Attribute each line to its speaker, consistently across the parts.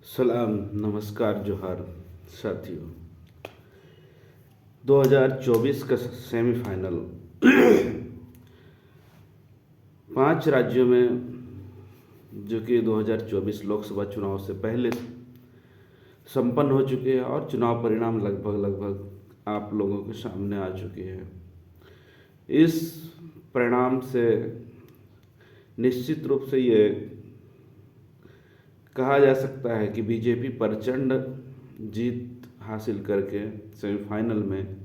Speaker 1: सलाम, नमस्कार, जोहार साथियों। 2024 का सेमीफाइनल 5 राज्यों में, जो कि 2024 लोकसभा चुनाव से पहले संपन्न हो चुके हैं और चुनाव परिणाम लगभग आप लोगों के सामने आ चुके हैं। इस परिणाम से निश्चित रूप से ये कहा जा सकता है कि बीजेपी प्रचंड जीत हासिल करके सेमीफाइनल में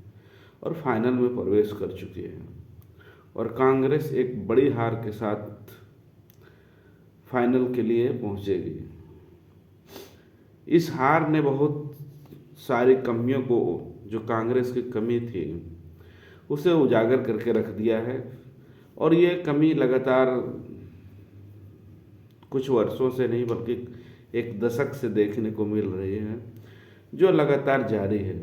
Speaker 1: और फाइनल में प्रवेश कर चुकी है और कांग्रेस एक बड़ी हार के साथ फाइनल के लिए पहुंचेगी। इस हार ने बहुत सारी कमियों को, जो कांग्रेस की कमी थी, उसे उजागर करके रख दिया है और ये कमी लगातार कुछ वर्षों से नहीं बल्कि एक दशक से देखने को मिल रही है, जो लगातार जारी है।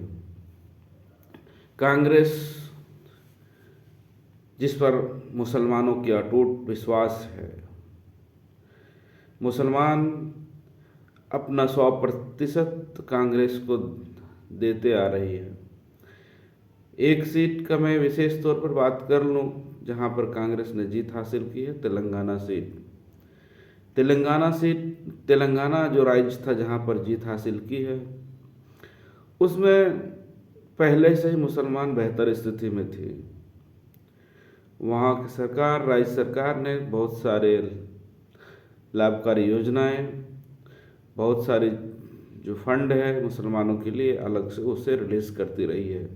Speaker 1: कांग्रेस, जिस पर मुसलमानों की अटूट विश्वास है, मुसलमान अपना 100% कांग्रेस को देते आ रही है। एक सीट का मैं विशेष तौर पर बात कर लूँ जहाँ पर कांग्रेस ने जीत हासिल की है, तेलंगाना सीट। तेलंगाना जो राज्य था जहाँ पर जीत हासिल की है, उसमें पहले से ही मुसलमान बेहतर स्थिति में थी। वहाँ की सरकार, राज्य सरकार ने बहुत सारे लाभकारी योजनाएं, बहुत सारे जो फंड है मुसलमानों के लिए अलग से उसे रिलीज करती रही है।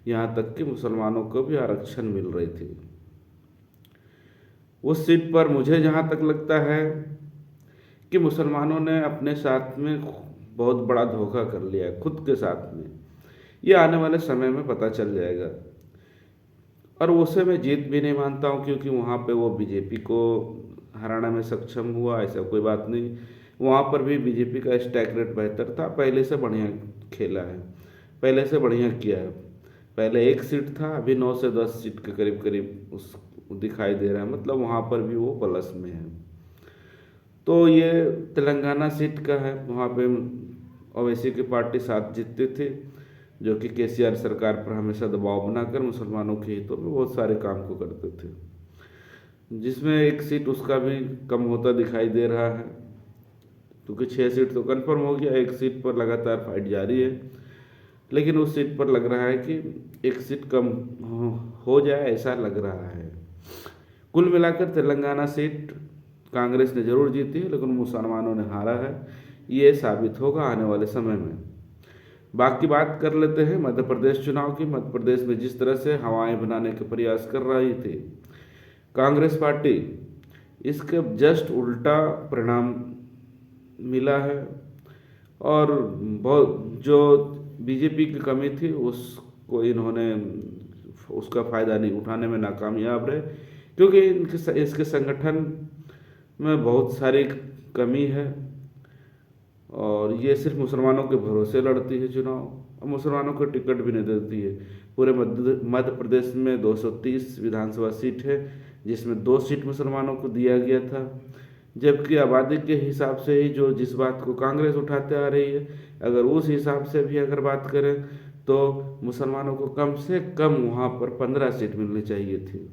Speaker 1: यहाँ तक कि मुसलमानों को भी आरक्षण मिल रही थी। उस सीट पर मुझे जहाँ तक लगता है कि मुसलमानों ने अपने साथ में बहुत बड़ा धोखा कर लिया है, खुद के साथ में। ये आने वाले समय में पता चल जाएगा और उसे मैं जीत भी नहीं मानता हूँ, क्योंकि वहाँ पे वो बीजेपी को हराने में सक्षम हुआ, ऐसा कोई बात नहीं। वहाँ पर भी बीजेपी का स्टैक रेट बेहतर था, पहले से बढ़िया खेला है, पहले से बढ़िया किया है। पहले 1 सीट था, अभी 9 से 10 सीट के करीब करीब उस दिखाई दे रहा है, मतलब वहाँ पर भी वो प्लस में है। तो ये तेलंगाना सीट का है, वहाँ पे ओवैसी की पार्टी 7 जीतती थी, जो कि केसीआर सरकार पर हमेशा दबाव बनाकर मुसलमानों के हितों में बहुत सारे काम को करते थे, जिसमें 1 सीट उसका भी कम होता दिखाई दे रहा है, क्योंकि 6 सीट तो कन्फर्म हो गया, 1 सीट पर लगातार फाइट जारी है। लेकिन उस सीट पर लग रहा है कि 1 सीट कम हो जाए, ऐसा लग रहा है। कुल मिलाकर तेलंगाना सीट कांग्रेस ने जरूर जीती है, लेकिन मुसलमानों ने हारा है, ये साबित होगा आने वाले समय में। बाकी बात कर लेते हैं मध्य प्रदेश चुनाव की। मध्य प्रदेश में जिस तरह से हवाएं बनाने के प्रयास कर रही थी कांग्रेस पार्टी, इसके जस्ट उल्टा परिणाम मिला है और बहुत जो बीजेपी की कमी थी उसको इन्होंने उसका फ़ायदा नहीं उठाने में नाकामयाब रहे, क्योंकि इसके संगठन में बहुत सारी कमी है और ये सिर्फ मुसलमानों के भरोसे लड़ती है चुनाव और मुसलमानों को टिकट भी नहीं देती है। पूरे मध्य प्रदेश में 230 विधानसभा सीट है, जिसमें 2 सीट मुसलमानों को दिया गया था, जबकि आबादी के हिसाब से ही जो जिस बात को कांग्रेस उठाते आ रही है, अगर उस हिसाब से भी अगर बात करें तो मुसलमानों को कम से कम वहाँ पर 15 सीट मिलनी चाहिए थी,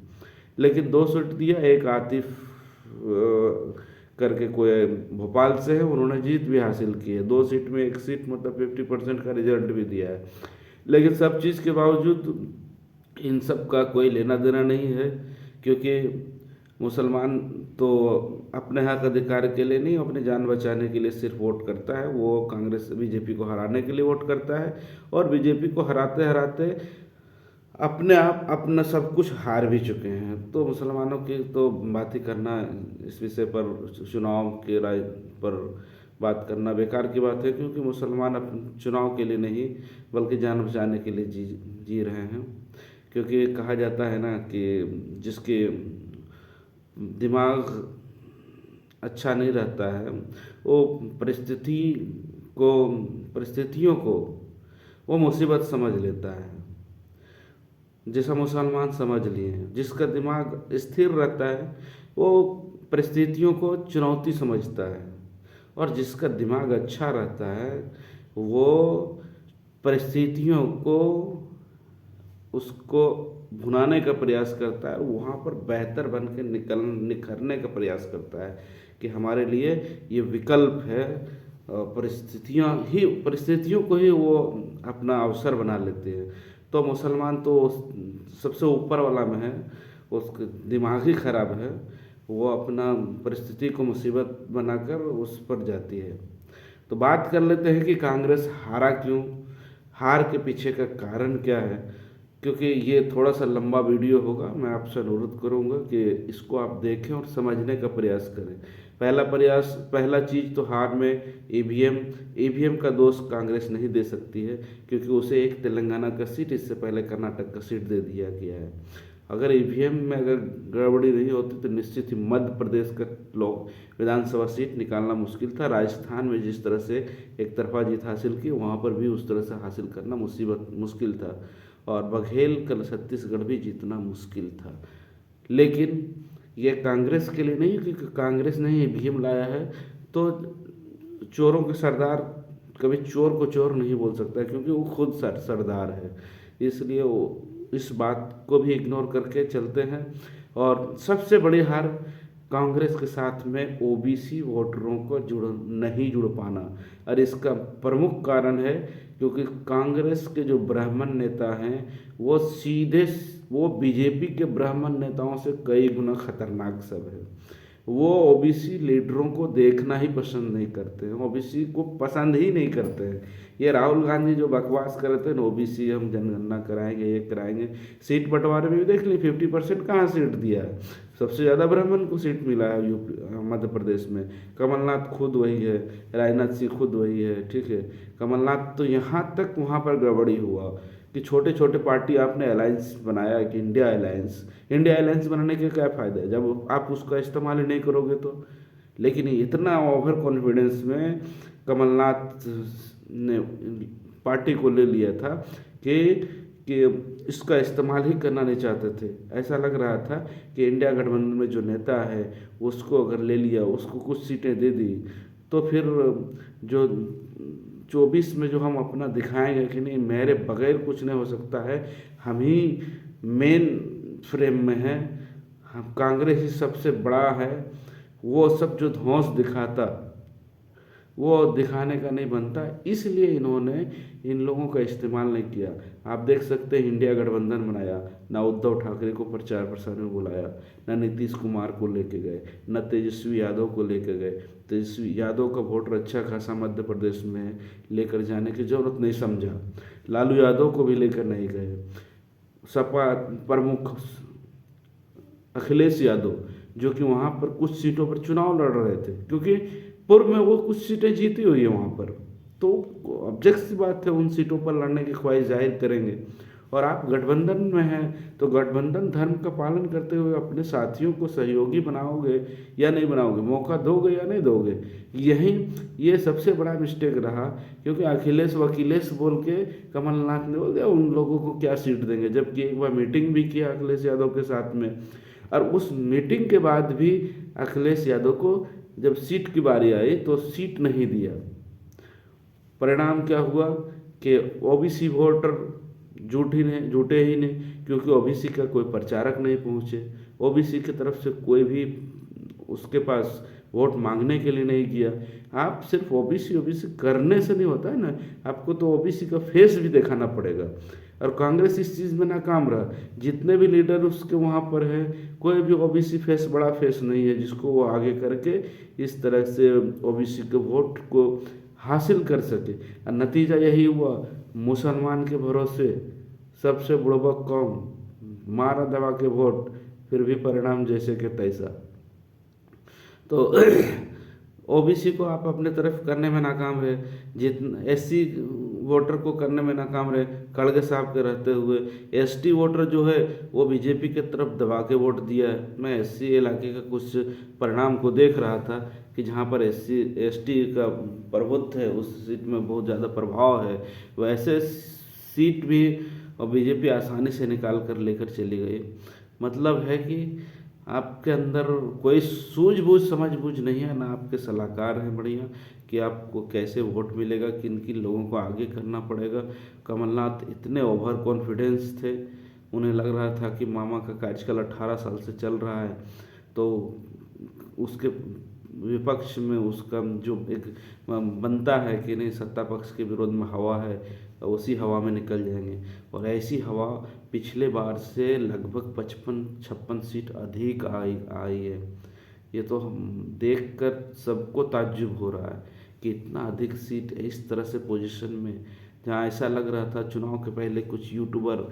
Speaker 1: लेकिन 2 सीट दिया। एक आतिफ करके कोई भोपाल से है, उन्होंने जीत भी हासिल की है 2 सीट में, 1 सीट मतलब 50% का रिजल्ट भी दिया है। लेकिन सब चीज़ के बावजूद इन सब का कोई लेना देना नहीं है, क्योंकि मुसलमान तो अपने हक अधिकार के लिए नहीं, अपने जान बचाने के लिए सिर्फ वोट करता है। वो कांग्रेस बीजेपी को हराने के लिए वोट करता है और बीजेपी को हराते हराते अपने आप अपना सब कुछ हार भी चुके हैं। तो मुसलमानों की तो बात ही करना, इस विषय पर चुनाव के राय पर बात करना बेकार की बात है, क्योंकि मुसलमान चुनाव के लिए नहीं बल्कि जान बचाने के लिए जी रहे हैं। क्योंकि कहा जाता है ना कि जिसके दिमाग अच्छा नहीं रहता है वो को परिस्थितियों को वो मुसीबत समझ लेता है, जैसा मुसलमान समझ लिए हैं। जिसका दिमाग स्थिर रहता है वो परिस्थितियों को चुनौती समझता है और जिसका दिमाग अच्छा रहता है वो परिस्थितियों को उसको भुनाने का प्रयास करता है, वहाँ पर बेहतर बन के निखरने का प्रयास करता है कि हमारे लिए ये विकल्प है। परिस्थितियों को ही वो अपना अवसर बना लेते हैं। तो मुसलमान तो सबसे ऊपर वाला में है, उसका दिमाग ही खराब है, वो अपना परिस्थिति को मुसीबत बनाकर उस पर जाती है। तो बात कर लेते हैं कि कांग्रेस हारा क्यों, हार के पीछे का कारण क्या है। क्योंकि ये थोड़ा सा लंबा वीडियो होगा, मैं आपसे अनुरोध करूँगा कि इसको आप देखें और समझने का प्रयास करें। पहला चीज़ तो हार में ईवीएम का दोष कांग्रेस नहीं दे सकती है, क्योंकि उसे एक तेलंगाना का सीट, इससे पहले कर्नाटक का सीट दे दिया गया है। अगर ईवीएम में अगर गड़बड़ी नहीं होती तो निश्चित ही मध्य प्रदेश का लोग विधानसभा सीट निकालना मुश्किल था। राजस्थान में जिस तरह से एक तरफा जीत हासिल की, वहाँ पर भी उस तरह से हासिल करना मुश्किल था, और बघेल कल छत्तीसगढ़ भी जीतना मुश्किल था। लेकिन ये कांग्रेस के लिए नहीं, क्योंकि कांग्रेस ने ईवीएम लाया है। तो चोरों के सरदार कभी चोर को चोर नहीं बोल सकता, क्योंकि वो खुद सरदार है। इसलिए वो इस बात को भी इग्नोर करके चलते हैं। और सबसे बड़ी हार कांग्रेस के साथ में ओबीसी वोटरों को नहीं जुड़ पाना, और इसका प्रमुख कारण है क्योंकि कांग्रेस के जो ब्राह्मण नेता हैं वो बीजेपी के ब्राह्मण नेताओं से कई गुना खतरनाक सब है। वो ओबीसी लीडरों को देखना ही पसंद नहीं करते हैं, ओबीसी को पसंद ही नहीं करते हैं। ये राहुल गांधी जो बकवास कर रहे थे ना, ओबीसी हम जनगणना कराएंगे, ये कराएंगे, सीट बंटवारे में भी देख ली 50% कहाँ सीट दिया है। सबसे ज़्यादा ब्राह्मण को सीट मिला है यूपी मध्य प्रदेश में। कमलनाथ खुद वही है, राजनाथ सिंह खुद वही है, ठीक है। कमलनाथ तो यहाँ तक वहाँ पर गड़बड़ी हुआ कि छोटे छोटे पार्टी आपने अलायंस बनाया कि इंडिया अलायंस बनाने के क्या फ़ायदा है जब आप उसका इस्तेमाल ही नहीं करोगे तो। लेकिन इतना ओवर कॉन्फिडेंस में कमलनाथ ने पार्टी को ले लिया था कि इसका इस्तेमाल ही करना नहीं चाहते थे। ऐसा लग रहा था कि इंडिया गठबंधन में जो नेता है उसको अगर ले लिया, उसको कुछ सीटें दे दी, तो फिर जो 24 में जो हम अपना दिखाएंगे कि नहीं मेरे बगैर कुछ नहीं हो सकता है, हम ही मेन फ्रेम में हैं, हम कांग्रेस ही सबसे बड़ा है, वो सब जो धौंस दिखाता वो दिखाने का नहीं बनता। इसलिए इन्होंने इन लोगों का इस्तेमाल नहीं किया। आप देख सकते हैं इंडिया गठबंधन बनाया, ना उद्धव ठाकरे को प्रचार प्रसार में बुलाया, ना नीतीश कुमार को लेके गए, ना तेजस्वी यादव को लेके गए। तेजस्वी यादव का वोटर अच्छा खासा मध्य प्रदेश में है, लेकर जाने की जरूरत नहीं समझा। लालू यादव को भी लेकर नहीं गए। सपा प्रमुख अखिलेश यादव जो कि वहाँ पर कुछ सीटों पर चुनाव लड़ रहे थे, क्योंकि पूर्व में वो कुछ सीटें जीती हुई है वहाँ पर, तो ऑब्जेक्ट सी बात है उन सीटों पर लड़ने की ख्वाहिश जाहिर करेंगे। और आप गठबंधन में हैं तो गठबंधन धर्म का पालन करते हुए अपने साथियों को सहयोगी बनाओगे या नहीं बनाओगे, मौका दोगे या नहीं दोगे। ये सबसे बड़ा मिस्टेक रहा, क्योंकि अखिलेश वकीलेश बोल के कमलनाथ ने बोल दिया उन लोगों को क्या सीट देंगे, जबकि एक बार मीटिंग भी किया अखिलेश यादव के साथ में, और उस मीटिंग के बाद भी अखिलेश यादव को जब सीट की बारी आई तो सीट नहीं दिया। परिणाम क्या हुआ कि ओबीसी वोटर जुटे ही नहीं, क्योंकि ओबीसी का कोई प्रचारक नहीं पहुँचे, ओबीसी की तरफ से कोई भी उसके पास वोट मांगने के लिए नहीं किया। आप सिर्फ ओबीसी करने से नहीं होता है ना, आपको तो ओबीसी का फेस भी दिखाना पड़ेगा। और कांग्रेस इस चीज़ में नाकाम रहा। जितने भी लीडर उसके वहाँ पर है, कोई भी ओबीसी फेस बड़ा फेस नहीं है जिसको वो आगे करके इस तरह से ओबीसी के वोट को हासिल कर सके। और नतीजा यही हुआ, मुसलमान के भरोसे सबसे बुड़बक कौम, मारा दबा के वोट, फिर भी परिणाम जैसे के तैसा। तो ओबीसी को आप अपने तरफ करने में नाकाम रहे, जितना एससी वोटर को करने में नाकाम रहे खड़गे साहब के रहते हुए। एसटी वोटर जो है वो बीजेपी के तरफ दबा के वोट दिया है। मैं एससी इलाके का कुछ परिणाम को देख रहा था कि जहाँ पर एससी एसटी का प्रभुत्व है उस सीट में बहुत ज़्यादा प्रभाव है, वैसे सीट भी और बीजेपी आसानी से निकाल कर लेकर चली गई। मतलब है कि आपके अंदर कोई सूझबूझ समझबूझ नहीं है, ना आपके सलाहकार हैं बढ़िया कि आपको कैसे वोट मिलेगा, किन किन लोगों को आगे करना पड़ेगा। कमलनाथ इतने ओवर कॉन्फिडेंस थे, उन्हें लग रहा था कि मामा का कार्यकाल 18 साल से चल रहा है, तो उसके विपक्ष में उसका जो एक बनता है कि नहीं, सत्ता पक्ष के विरोध में हवा है, उसी हवा में निकल जाएंगे। और ऐसी हवा पिछले बार से लगभग 55-56 सीट अधिक आई आई है। ये तो हम देख कर सबको ताज्जुब हो रहा है कि इतना अधिक सीट इस तरह से पोजीशन में, जहाँ ऐसा लग रहा था चुनाव के पहले कुछ यूट्यूबर,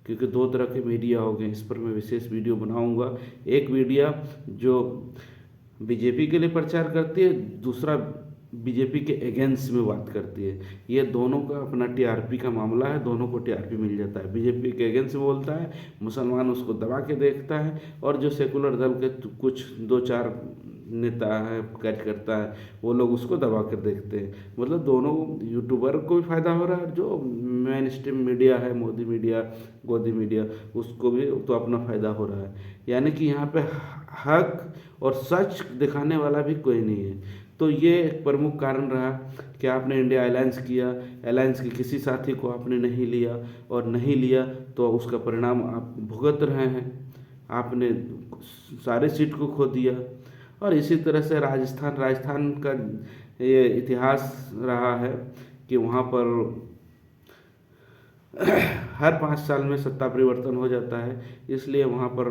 Speaker 1: क्योंकि दो तरह के मीडिया हो गए, इस पर मैं विशेष वीडियो बनाऊंगा। एक मीडिया जो बीजेपी के लिए प्रचार करती है, दूसरा बीजेपी के अगेंस्ट में बात करती है। ये दोनों का अपना टीआरपी का मामला है, दोनों को टीआरपी मिल जाता है। बीजेपी के अगेंस्ट में बोलता है, मुसलमान उसको दबा के देखता है, और जो सेकुलर दल के कुछ 2-4 नेता है, कार्यकर्ता है, वो लोग उसको दबा कर देखते हैं। मतलब दोनों यूट्यूबर को भी फायदा हो रहा है, जो मेन स्ट्रीम मीडिया है, मोदी मीडिया, गोदी मीडिया, उसको भी तो अपना फायदा हो रहा है। यानी कि यहाँ पे हक और सच दिखाने वाला भी कोई नहीं है। तो ये एक प्रमुख कारण रहा कि आपने इंडिया अलायंस किया, अलायंस के किसी साथी को आपने नहीं लिया, और नहीं लिया तो उसका परिणाम आप भुगत रहे हैं। आपने सारे सीट को खो दिया। और इसी तरह से राजस्थान का ये इतिहास रहा है कि वहाँ पर हर 5 साल में सत्ता परिवर्तन हो जाता है, इसलिए वहाँ पर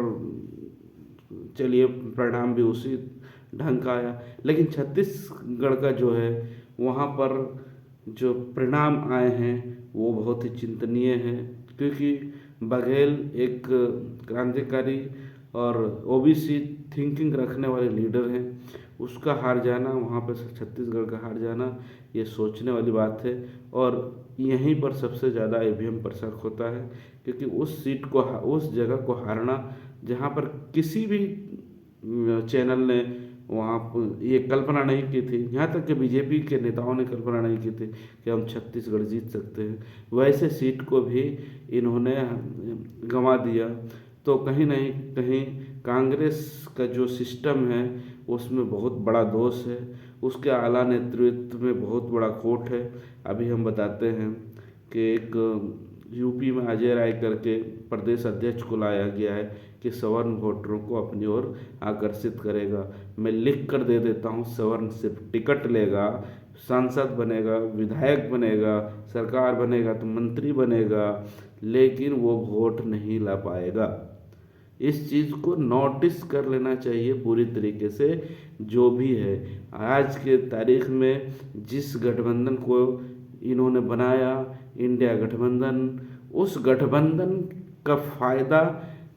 Speaker 1: चलिए परिणाम भी उसी ढंग का आया। लेकिन छत्तीसगढ़ का जो है, वहाँ पर जो परिणाम आए हैं वो बहुत ही चिंतनीय है, क्योंकि बघेल एक क्रांतिकारी और ओबीसी थिंकिंग रखने वाले लीडर हैं। उसका हार जाना, वहाँ पर छत्तीसगढ़ का हार जाना, ये सोचने वाली बात है। और यहीं पर सबसे ज़्यादा ईवीएम पर शक होता है, क्योंकि उस सीट को, उस जगह को हारना जहाँ पर किसी भी चैनल ने वहाँ पर ये कल्पना नहीं की थी, यहाँ तक कि बीजेपी के नेताओं ने कल्पना नहीं की थी कि हम छत्तीसगढ़ जीत सकते हैं, वैसे सीट को भी इन्होंने गंवा दिया। तो कहीं नहीं कहीं कांग्रेस का जो सिस्टम है उसमें बहुत बड़ा दोष है, उसके आला नेतृत्व में बहुत बड़ा खोट है। अभी हम बताते हैं कि एक यूपी में अजय राय करके प्रदेश अध्यक्ष को लाया गया है कि सवर्ण वोटरों को अपनी ओर आकर्षित करेगा। मैं लिख कर दे देता हूँ, सवर्ण सिर्फ टिकट लेगा, सांसद बनेगा, विधायक बनेगा, सरकार बनेगा तो मंत्री बनेगा, लेकिन वो वोट नहीं ला पाएगा। इस चीज़ को नोटिस कर लेना चाहिए पूरी तरीके से। जो भी है आज के तारीख में, जिस गठबंधन को इन्होंने बनाया, इंडिया गठबंधन, उस गठबंधन का फायदा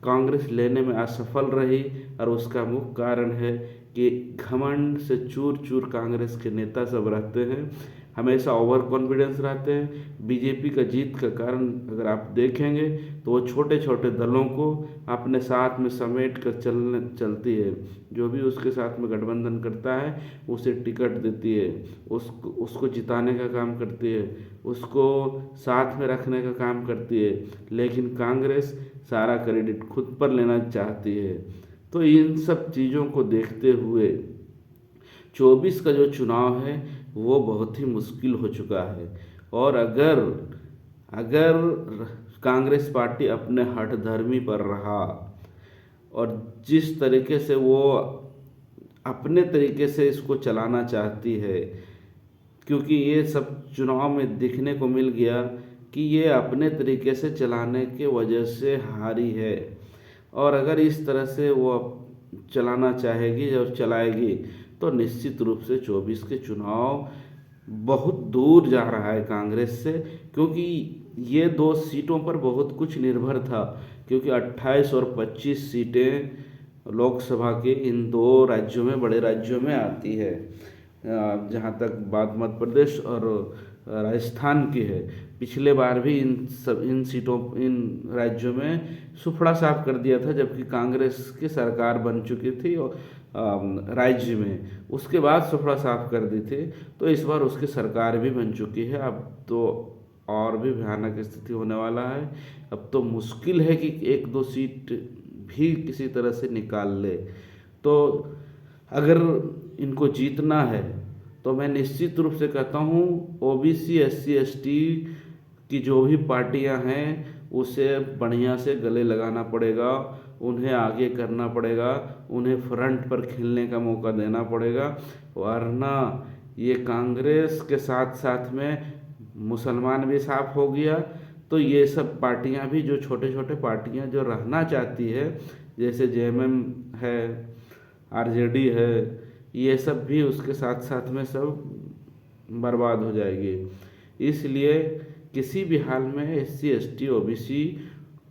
Speaker 1: कांग्रेस लेने में असफल रही। और उसका मुख्य कारण है कि घमंड से चूर चूर कांग्रेस के नेता सब रहते हैं, हमेशा ओवर कॉन्फिडेंस रहते हैं। बीजेपी का जीत का कारण अगर आप देखेंगे तो वो छोटे छोटे दलों को अपने साथ में समेट कर चलती है। जो भी उसके साथ में गठबंधन करता है उसे टिकट देती है, उसको जिताने का काम करती है, उसको साथ में रखने का काम करती है। लेकिन कांग्रेस सारा क्रेडिट खुद पर लेना चाहती है। तो इन सब चीज़ों को देखते हुए 24 का जो चुनाव है वो बहुत ही मुश्किल हो चुका है। और अगर अगर कांग्रेस पार्टी अपने हठधर्मी पर रहा, और जिस तरीके से वो अपने तरीके से इसको चलाना चाहती है, क्योंकि ये सब चुनाव में देखने को मिल गया कि ये अपने तरीके से चलाने के वजह से हारी है। और अगर इस तरह से वो चलाना चाहेगी और चलाएगी तो निश्चित रूप से 24 के चुनाव बहुत दूर जा रहा है कांग्रेस से। क्योंकि ये 2 सीटों पर बहुत कुछ निर्भर था, क्योंकि 28 और 25 सीटें लोकसभा के इन 2 राज्यों में, बड़े राज्यों में आती है। जहाँ तक बात मध्य प्रदेश और राजस्थान की है, पिछले बार भी इन राज्यों में सुफड़ा साफ कर दिया था, जबकि कांग्रेस की सरकार बन चुकी थी और राज्य में उसके बाद सुफड़ा साफ कर दी थी। तो इस बार उसकी सरकार भी बन चुकी है। अब तो और भी भयानक स्थिति होने वाला है। अब तो मुश्किल है कि 1-2 सीट भी किसी तरह से निकाल ले। तो अगर इनको जीतना है तो मैं निश्चित रूप से कहता हूँ ओबीसी SC ST की जो भी पार्टियां हैं उसे बढ़िया से गले लगाना पड़ेगा, उन्हें आगे करना पड़ेगा, उन्हें फ्रंट पर खेलने का मौका देना पड़ेगा। वरना ये कांग्रेस के साथ साथ में मुसलमान भी साफ हो गया तो ये सब पार्टियां भी जो छोटे छोटे पार्टियां जो रहना चाहती है, जैसे JMM है, RJD है, ये सब भी उसके साथ साथ में सब बर्बाद हो जाएगी। इसलिए किसी भी हाल में SC ST OBC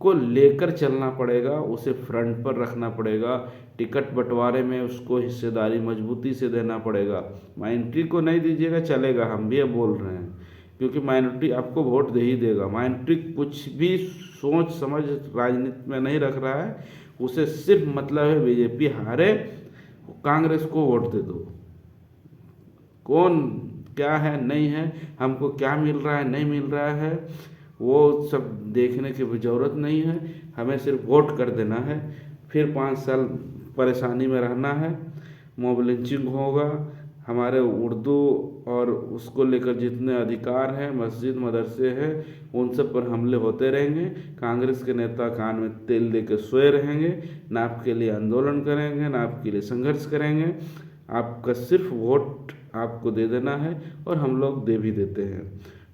Speaker 1: को लेकर चलना पड़ेगा, उसे फ्रंट पर रखना पड़ेगा, टिकट बंटवारे में उसको हिस्सेदारी मजबूती से देना पड़ेगा। माइनॉरिटी को नहीं दीजिएगा चलेगा, हम भी अब बोल रहे हैं, क्योंकि माइनॉरिटी आपको वोट दे ही देगा। माइनॉरिटी कुछ भी सोच समझ राजनीति में नहीं रख रहा है, उसे सिर्फ मतलब है बीजेपी हारे, कांग्रेस को वोट दे दो। कौन क्या है नहीं है, हमको क्या मिल रहा है नहीं मिल रहा है, वो सब देखने की भी ज़रूरत नहीं है, हमें सिर्फ वोट कर देना है। फिर 5 साल परेशानी में रहना है, मॉब लिंचिंग होगा, हमारे उर्दू और उसको लेकर जितने अधिकार हैं, मस्जिद मदरसे हैं, उन सब पर हमले होते रहेंगे। कांग्रेस के नेता कान में तेल दे के सोए रहेंगे, ना आपके लिए आंदोलन करेंगे, ना आपके लिए संघर्ष करेंगे। आपका सिर्फ वोट आपको दे देना है और हम लोग दे भी देते हैं।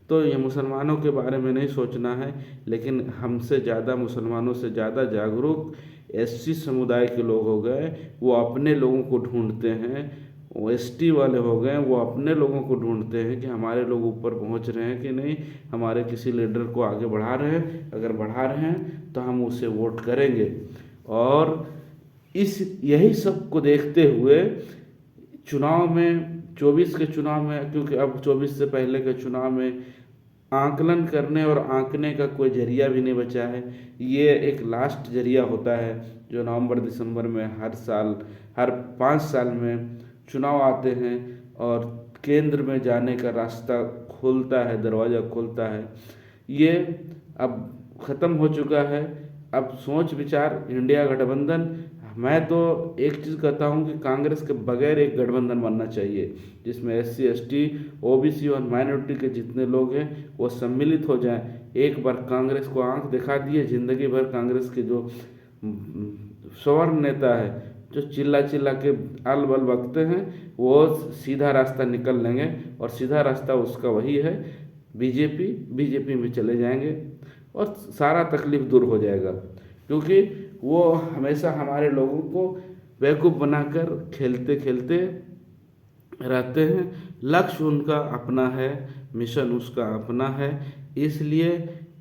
Speaker 1: तो ये मुसलमानों के बारे में नहीं सोचना है, लेकिन हमसे ज़्यादा, मुसलमानों से ज़्यादा जागरूक SC समुदाय के लोग हो गए, वो अपने लोगों को ढूंढते हैं। वो ST वाले हो गए, वो अपने लोगों को ढूंढते हैं कि हमारे लोग ऊपर पहुंच रहे हैं कि नहीं, हमारे किसी लीडर को आगे बढ़ा रहे हैं, अगर बढ़ा रहे हैं तो हम उसे वोट करेंगे। और यही सब को देखते हुए चुनाव में, 24 के चुनाव में, क्योंकि अब 24 से पहले के चुनाव में आकलन करने और आंकने का कोई जरिया भी नहीं बचा है। ये एक लास्ट जरिया होता है जो नवंबर दिसंबर में हर साल, हर 5 साल में चुनाव आते हैं और केंद्र में जाने का रास्ता खोलता है, दरवाज़ा खोलता है। ये अब ख़त्म हो चुका है। अब सोच विचार इंडिया गठबंधन, मैं तो एक चीज़ कहता हूँ कि कांग्रेस के बगैर एक गठबंधन बनना चाहिए जिसमें SC ST OBC और माइनॉरिटी के जितने लोग हैं वो सम्मिलित हो जाएं। एक बार कांग्रेस को आंख दिखा दिए, जिंदगी भर कांग्रेस के जो सवर्ण नेता है जो चिल्ला चिल्ला के अल बल बकते हैं, वो सीधा रास्ता निकल लेंगे और सीधा रास्ता उसका वही है, बीजेपी में चले जाएंगे और सारा तकलीफ दूर हो जाएगा। क्योंकि वो हमेशा हमारे लोगों को बेवकूफ़ बनाकर खेलते खेलते रहते हैं। लक्ष्य उनका अपना है, मिशन उसका अपना है। इसलिए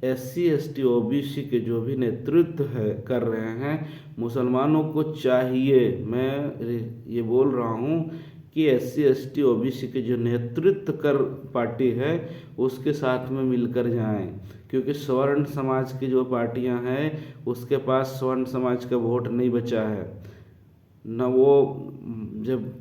Speaker 1: SC ST OBC के जो भी नेतृत्व है कर रहे हैं, मुसलमानों को चाहिए, मैं ये बोल रहा हूँ कि SC ST OBC के जो नेतृत्व कर पार्टी है उसके साथ में मिलकर जाएं। क्योंकि स्वर्ण समाज की जो पार्टियां हैं उसके पास स्वर्ण समाज का वोट नहीं बचा है, न वो जब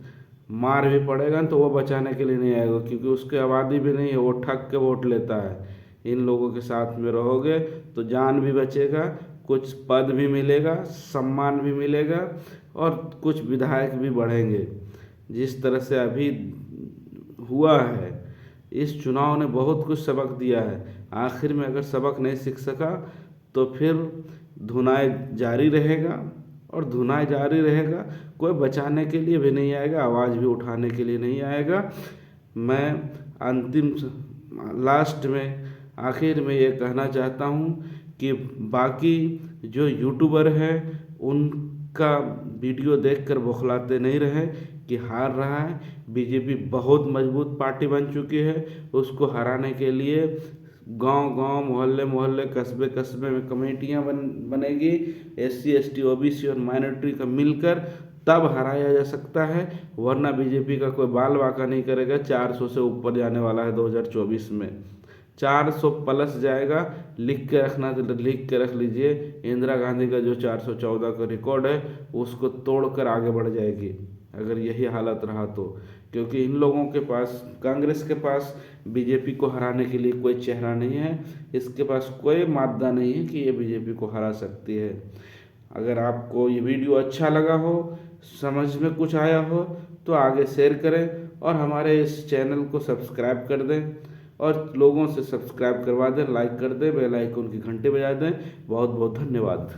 Speaker 1: मार भी पड़ेगा तो वो बचाने के लिए नहीं आएगा, क्योंकि उसकी आबादी भी नहीं है, वो ठग के वोट लेता है। इन लोगों के साथ में रहोगे तो जान भी बचेगा, कुछ पद भी मिलेगा, सम्मान भी मिलेगा और कुछ विधायक भी बढ़ेंगे। जिस तरह से अभी हुआ है, इस चुनाव ने बहुत कुछ सबक दिया है। आखिर में अगर सबक नहीं सीख सका तो फिर धुनाई जारी रहेगा, और धुनाई जारी रहेगा, कोई बचाने के लिए भी नहीं आएगा, आवाज़ भी उठाने के लिए नहीं आएगा। मैं अंतिम लास्ट में आखिर में ये कहना चाहता हूँ कि बाकी जो यूट्यूबर हैं उनका वीडियो देखकर बौखलाते नहीं रहे कि हार रहा है। बीजेपी बहुत मजबूत पार्टी बन चुकी है, उसको हराने के लिए गांव-गांव, मोहल्ले-मोहल्ले, कस्बे-कस्बे में कमेटियां बनेगी, SC ST OBC और माइनॉरिटी का मिलकर, तब हराया जा सकता है। वरना बीजेपी का कोई बाल बाका नहीं करेगा। 400 से ऊपर जाने वाला है 2024 में, 400 प्लस जाएगा। लिख के रखना तो लिख के रख लीजिए, इंदिरा गांधी का जो 414 का रिकॉर्ड है उसको तोड़कर आगे बढ़ जाएगी अगर यही हालत रहा तो। क्योंकि इन लोगों के पास, कांग्रेस के पास बीजेपी को हराने के लिए कोई चेहरा नहीं है, इसके पास कोई मादा नहीं है कि ये बीजेपी को हरा सकती है। अगर आपको ये वीडियो अच्छा लगा हो, समझ में कुछ आया हो, तो आगे शेयर करें और हमारे इस चैनल को सब्सक्राइब कर दें और लोगों से सब्सक्राइब करवा दें, लाइक कर दें, बेल आइकन की घंटी बजा दें। बहुत बहुत धन्यवाद।